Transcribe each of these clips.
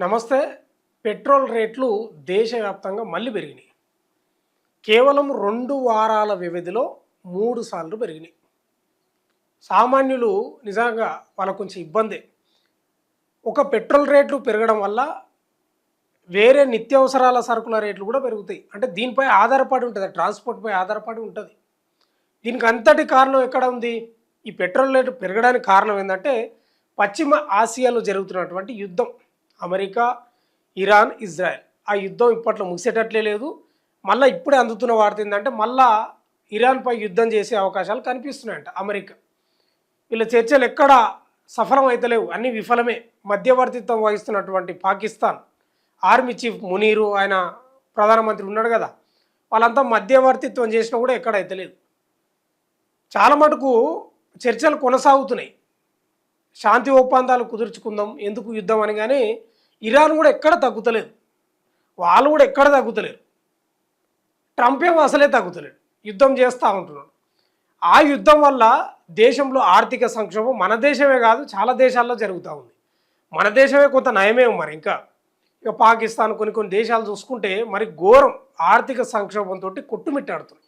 నమస్తే. పెట్రోల్ రేట్లు దేశవ్యాప్తంగా మళ్ళీ పెరిగినాయి. కేవలం 2 వారాల వ్యవధిలో 3 సార్లు పెరిగినాయి. సామాన్యులు నిజంగా వాళ్ళకు కొంచెం ఇబ్బందే. ఒక పెట్రోల్ రేట్లు పెరగడం వల్ల వేరే నిత్యావసరాల సరుకుల రేట్లు కూడా పెరుగుతాయి. అంటే దీనిపై ఆధారపడి ఉంటుంది. ట్రాన్స్‌పోర్ట్‌పై ఆధారపడి ఉంటది. దీనికి అంతటి కారణం ఎక్కడ ఉంది? ఈ పెట్రోల్ రేటు పెరగడానికి కారణం ఏందంటే పశ్చిమ ఆసియాలో జరుగుతున్నటువంటి యుద్ధం. America, Iran, Israel. ఆ యుద్ధం ఇప్పట్లో ముగిసేటట్లే లేదు. మళ్ళీ ఇప్పుడే అందుతున్న వార్త ఏంటంటే మళ్ళా ఇరాన్పై యుద్ధం చేసే అవకాశాలు కనిపిస్తున్నాయంట అమెరికా. వీళ్ళ చర్చలు ఎక్కడ సఫలం అయితలేవు, అన్నీ విఫలమే. మధ్యవర్తిత్వం వహిస్తున్నటువంటి పాకిస్తాన్ ఆర్మీ చీఫ్ మునీరు, ఆయన ప్రధానమంత్రి ఉన్నాడు కదా, వాళ్ళంతా మధ్యవర్తిత్వం చేసినా కూడా ఎక్కడ అయితలేదు. చాలా మటుకు చర్చలు కొనసాగుతున్నాయి. శాంతి ఒప్పందాలు కుదుర్చుకుందాం, ఎందుకు యుద్ధం అని. కానీ ఇరాన్ కూడా ఎక్కడ తగ్గుతలేదు, వాళ్ళు కూడా ఎక్కడ తగ్గుతలేరు. ట్రంప్ ఏమో అసలే తగ్గుతలేడు, యుద్ధం చేస్తూ ఉంటున్నాడు. ఆ యుద్ధం వల్ల దేశంలో ఆర్థిక సంక్షోభం మన దేశమే కాదు చాలా దేశాల్లో జరుగుతూ ఉంది. మన దేశమే కొంత నయమే. మరి ఇంకా ఇక పాకిస్తాన్, కొన్ని దేశాలు చూసుకుంటే మరి ఘోరం ఆర్థిక సంక్షోభంతో కొట్టుమిట్టాడుతుంది.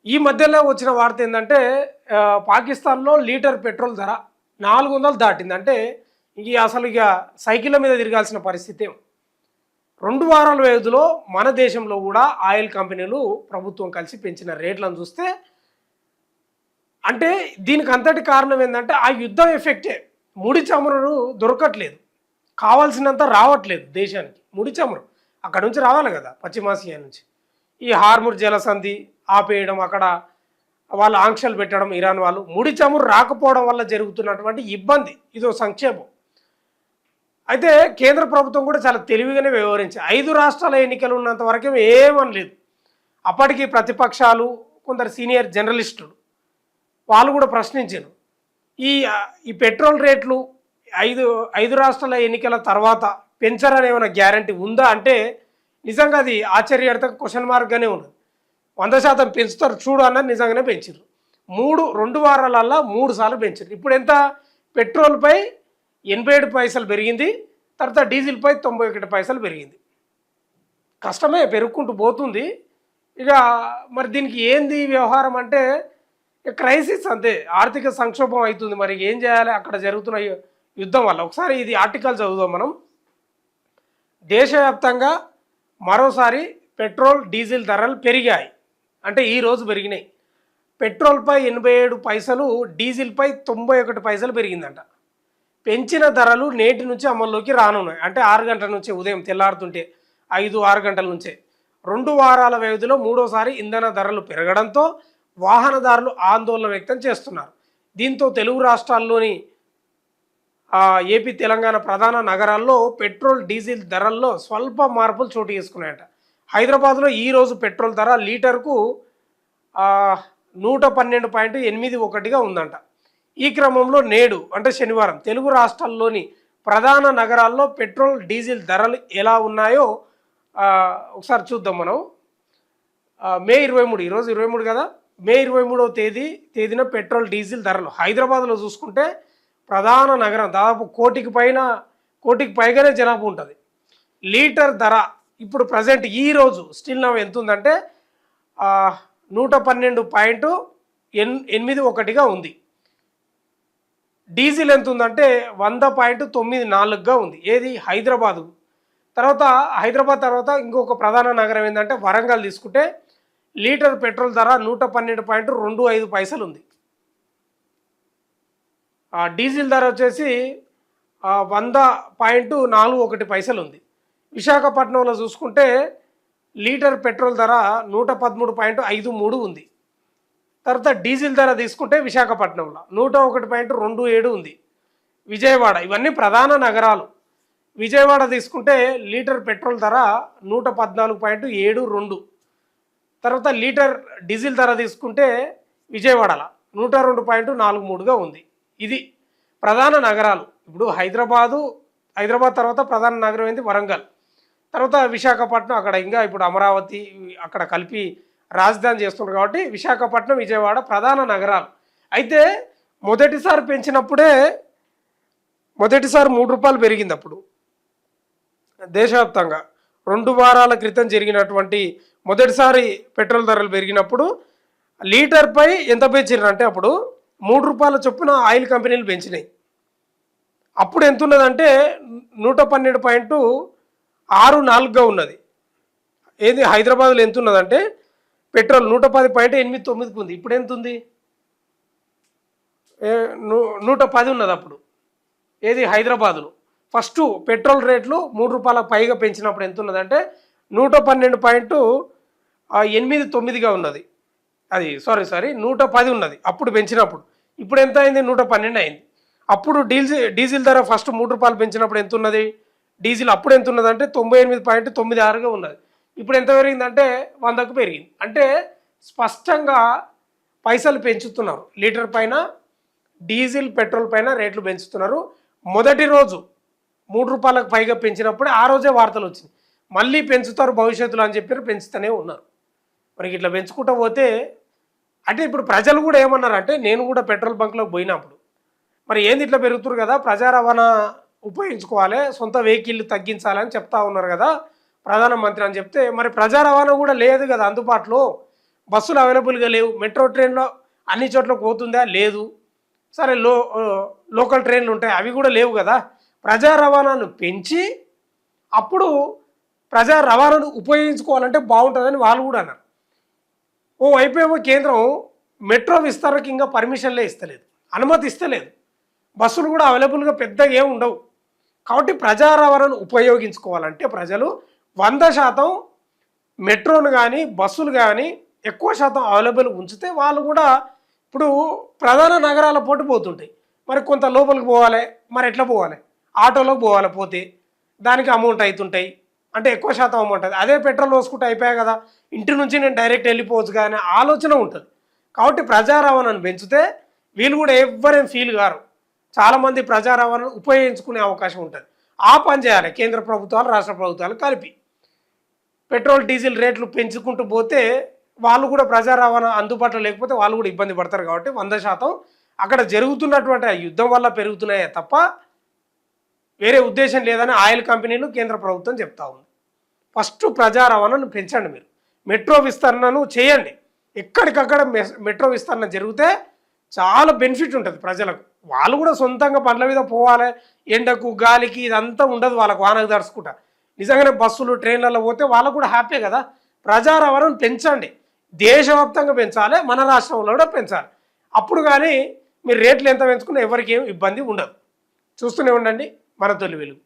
ఈ మధ్యలో వచ్చిన వార్త ఏంటంటే పాకిస్తాన్లో లీటర్ పెట్రోల్ ధర 400 దాటింది. అంటే అసలు సైకిళ్ళ మీద తిరగాల్సిన పరిస్థితి. 2 వారాల వ్యవధిలో మన దేశంలో కూడా ఆయిల్ కంపెనీలు ప్రభుత్వం కలిసి పెంచిన రేట్లను చూస్తే, అంటే దీనికి అంతటి కారణం ఏంటంటే ఆ యుద్ధం ఎఫెక్టే. ముడి చమురు దొరకట్లేదు, కావాల్సినంత రావట్లేదు దేశానికి. ముడి చమురు అక్కడ నుంచి రావాలి కదా, పశ్చిమాసియా నుంచి. ఈ హార్ముర్ జలసంధి ఆపేయడం, అక్కడ వాళ్ళు ఆంక్షలు పెట్టడం, ఇరాన్ వాళ్ళు, ముడి చమురు రాకపోవడం వల్ల జరుగుతున్నటువంటి ఇబ్బంది ఇదో సంక్షేమం. అయితే కేంద్ర ప్రభుత్వం కూడా చాలా తెలివిగానే వ్యవహరించింది. 5 రాష్ట్రాల ఎన్నికలు ఉన్నంత వరకే ఏమని లేదు. అప్పటికి ప్రతిపక్షాలు, కొందరు సీనియర్ జర్నలిస్టులు వాళ్ళు కూడా ప్రశ్నించారు. ఈ పెట్రోల్ రేట్లు 5 రాష్ట్రాల ఎన్నికల తర్వాత పెంచరని ఏమైనా గ్యారంటీ ఉందా అంటే నిజంగా అది ఆశ్చర్యార్థక క్వశ్చన్ మార్క్గానే ఉన్నది. 100% పెంచుతారు చూడు అన్నది నిజంగానే పెంచారు. 2 వారాలల్లో 3 సార్లు పెంచారు. ఇప్పుడు ఎంత? పెట్రోల్పై 87 పైసలు పెరిగింది, తర్వాత డీజిల్పై 91 పైసలు పెరిగింది. కష్టమే, పెరుగుకుంటూ పోతుంది. ఇక మరి దీనికి ఏంది వ్యవహారం అంటే క్రైసిస్, అంతే. ఆర్థిక సంక్షోభం అవుతుంది. మరి ఏం చేయాలి అక్కడ జరుగుతున్న యుద్ధం వల్ల? ఒకసారి ఇది ఆర్టికల్ చదువుదాం మనం. దేశవ్యాప్తంగా మరోసారి పెట్రోల్, డీజిల్ ధరలు పెరిగాయి. అంటే ఈరోజు పెరిగినాయి. పెట్రోల్పై 87 పైసలు, డీజిల్పై 91 పైసలు పెరిగిందంట. పెంచిన ధరలు నేటి నుంచి అమల్లోకి రానున్నాయి. అంటే 6 గంటల నుంచి, ఉదయం తెల్లారుతుంటే 5-6 గంటల నుంచే. 2 వారాల వ్యవధిలో 3వసారి ఇంధన ధరలు పెరగడంతో వాహనదారులు ఆందోళన వ్యక్తం చేస్తున్నారు. దీంతో తెలుగు రాష్ట్రాల్లోని ఏపీ, తెలంగాణ ప్రధాన నగరాల్లో పెట్రోల్, డీజిల్ ధరల్లో స్వల్ప మార్పులు చోటు చేసుకున్నాయట. హైదరాబాద్లో ఈరోజు పెట్రోల్ ధర లీటర్కు 112.81గా ఉందంట. ఈ క్రమంలో నేడు అంటే శనివారం తెలుగు రాష్ట్రాల్లోని ప్రధాన నగరాల్లో పెట్రోల్, డీజిల్ ధరలు ఎలా ఉన్నాయో ఒకసారి చూద్దాం మనం. మే 23, ఈరోజు 23 కదా, మే 23వ తేదీన పెట్రోల్, డీజిల్ ధరలు హైదరాబాద్లో చూసుకుంటే ప్రధాన నగరం, దాదాపు కోటికి పైగానే జనాభా ఉంటుంది. లీటర్ ధర ఇప్పుడు ప్రజెంట్ ఈరోజు స్టిల్ నవ్ ఎంత ఉందంటే 112.81గా ఉంది. డీజిల్ ఎంత ఉందంటే 100.94గా ఉంది. ఏది? హైదరాబాదు. హైదరాబాద్ తర్వాత ఇంకొక ప్రధాన నగరం ఏంటంటే వరంగల్. తీసుకుంటే లీటర్ పెట్రోల్ ధర 112.25 పైసలు ఉంది. డీజిల్ ధర వచ్చేసి 100.41 పైసలు ఉంది. విశాఖపట్నంలో చూసుకుంటే లీటర్ పెట్రోల్ ధర 113.53 ఉంది. తర్వాత డీజిల్ ధర తీసుకుంటే విశాఖపట్నంలో 101.27 ఉంది. విజయవాడ, ఇవన్నీ ప్రధాన నగరాలు. విజయవాడ తీసుకుంటే లీటర్ పెట్రోల్ ధర 114.72. తర్వాత లీటర్ డీజిల్ ధర తీసుకుంటే విజయవాడలో 102.43గా ఉంది. ఇది ప్రధాన నగరాలు. ఇప్పుడు హైదరాబాద్ తర్వాత ప్రధాన నగరం ఏంటి? వరంగల్. తర్వాత విశాఖపట్నం, అక్కడ ఇంకా ఇప్పుడు అమరావతి అక్కడ కలిపి రాజధాని చేస్తున్నారు కాబట్టి విశాఖపట్నం, విజయవాడ ప్రధాన నగరాలు. అయితే మొదటిసారి పెంచినప్పుడే మొదటిసారి 3 రూపాయలు పెరిగింది. అప్పుడు దేశవ్యాప్తంగా 2 వారాల క్రితం జరిగినటువంటి మొదటిసారి పెట్రోల్ ధరలు పెరిగినప్పుడు లీటర్పై ఎంత పెంచారంటే అప్పుడు రూ. 3 చొప్పున ఆయిల్ కంపెనీలు పెంచినాయి. అప్పుడు ఎంత ఉన్నదంటే 112.64గా ఉన్నది. ఏది హైదరాబాద్లో ఎంత ఉన్నదంటే పెట్రోల్ 110.89కి ఉంది. ఇప్పుడు ఎంత ఉంది? 110 ఉన్నది అప్పుడు. ఏది హైదరాబాద్లో ఫస్ట్ పెట్రోల్ రేట్లు రూ. 3 పైగా పెంచినప్పుడు ఎంత ఉన్నదంటే 112.89గా ఉన్నది. అది సారీ 110 ఉన్నది అప్పుడు పెంచినప్పుడు. ఇప్పుడు ఎంత అయింది? 112 అయింది. అప్పుడు డీజిల్ ధర ఫస్ట్ రూ. 3 పెంచినప్పుడు ఎంత ఉన్నది? డీజిల్ అప్పుడు ఎంత ఉన్నదంటే 98.96గా ఉన్నది. ఇప్పుడు ఎంత పెరిగిందంటే 100కు పెరిగింది. అంటే స్పష్టంగా పైసలు పెంచుతున్నారు. లీటర్ పైన డీజిల్ పెట్రోల్ పైన రేట్లు పెంచుతున్నారు. మొదటి రోజు రూ. 3 పైగా పెంచినప్పుడే ఆ రోజే వార్తలు వచ్చింది. మళ్ళీ పెంచుతారు భవిష్యత్తులో అని చెప్పి పెంచుతూనే ఉన్నారు. మరి ఇట్లా పెంచుకుంటూ పోతే అంటే ఇప్పుడు ప్రజలు కూడా ఏమన్నారంటే, నేను కూడా పెట్రోల్ బంక్లోకి పోయినప్పుడు మరి ఏంది ఇట్లా పెరుగుతున్నారు కదా, ప్రజా రవాణా ఉపయోగించుకోవాలి, సొంత వెహికల్ తగ్గించాలని చెప్తా ఉన్నారు కదా ప్రధానమంత్రి అని చెప్తే, మరి ప్రజా రవాణా కూడా లేదు కదా అందుబాటులో, బస్సులు అవైలబుల్గా లేవు, మెట్రో ట్రైన్లో అన్ని చోట్లకు పోతుందా? లేదు. సరే లోకల్ ట్రైన్లు ఉంటాయి, అవి కూడా లేవు కదా. ప్రజా రవాణాను పెంచి అప్పుడు ప్రజా రవాణాను ఉపయోగించుకోవాలంటే బాగుంటుందని వాళ్ళు కూడా అన్నారు. ఓ వైపేమో కేంద్రం మెట్రో విస్తరణకి ఇంకా పర్మిషన్లే ఇస్తలేదు, అనుమతి ఇస్తలేదు. బస్సులు కూడా అవైలబుల్గా పెద్దగా ఏమి ఉండవు. కాబట్టి ప్రజా రవాణాను ఉపయోగించుకోవాలంటే ప్రజలు 100% మెట్రోను కానీ బస్సులు కానీ ఎక్కువ శాతం అవైలబుల్ ఉంచితే వాళ్ళు కూడా ఇప్పుడు ప్రధాన నగరాల పోటీ పోతుంటాయి. మరి కొంత లోపలికి పోవాలి, మరి ఎట్లా పోవాలి? ఆటోలోకి పోవాలి, పోతే దానికి అమౌంట్ అవుతుంటాయి, అంటే ఎక్కువ శాతం అమౌంట్ అది. అదే పెట్రోల్ పోసుకుంటే అయిపోయాయి కదా, ఇంటి నుంచి నేను డైరెక్ట్ వెళ్ళిపోవచ్చు కానీ ఆలోచన ఉంటుంది. కాబట్టి ప్రజా రవాణాను పెంచితే వీళ్ళు కూడా ఎవ్వరేం ఫీల్ కారు. చాలామంది ప్రజా రవాణాను ఉపయోగించుకునే అవకాశం ఉంటుంది. ఆ పని చేయాలి కేంద్ర ప్రభుత్వాలు రాష్ట్ర ప్రభుత్వాలు కలిపి. పెట్రోల్ డీజిల్ రేట్లు పెంచుకుంటూ పోతే వాళ్ళు కూడా ప్రజా రవాణా అందుబాటులో లేకపోతే వాళ్ళు కూడా ఇబ్బంది పడతారు. కాబట్టి 100% అక్కడ జరుగుతున్నటువంటి ఆ యుద్ధం వల్ల పెరుగుతున్నాయే తప్ప వేరే ఉద్దేశం లేదని ఆయిల్ కంపెనీలు కేంద్ర ప్రభుత్వం చెప్తా ఉంది. ఫస్ట్ ప్రజా రవాణాను పెంచండి, మీరు మెట్రో విస్తరణను చేయండి. ఎక్కడికక్కడ మెట్రో విస్తరణ జరిగితే చాలా బెనిఫిట్ ఉంటుంది ప్రజలకు. వాళ్ళు కూడా సొంతంగా బండ్ల మీద పోవాలి, ఎండకు గాలికి ఇదంతా ఉండదు వాళ్ళకు, వానకు దడుచుకుంటా. నిజంగానే బస్సులు ట్రైన్లలో పోతే వాళ్ళకు కూడా హ్యాపీ కదా. ప్రజా రవాణాను పెంచండి, దేశవ్యాప్తంగా పెంచాలి, మన రాష్ట్రంలో కూడా పెంచాలి. అప్పుడు కానీ మీరు రేట్లు ఎంత పెంచుకున్నా ఎవరికి ఏం ఇబ్బంది ఉండదు. చూస్తూనే ఉండండి మన తొలి వెలుగు.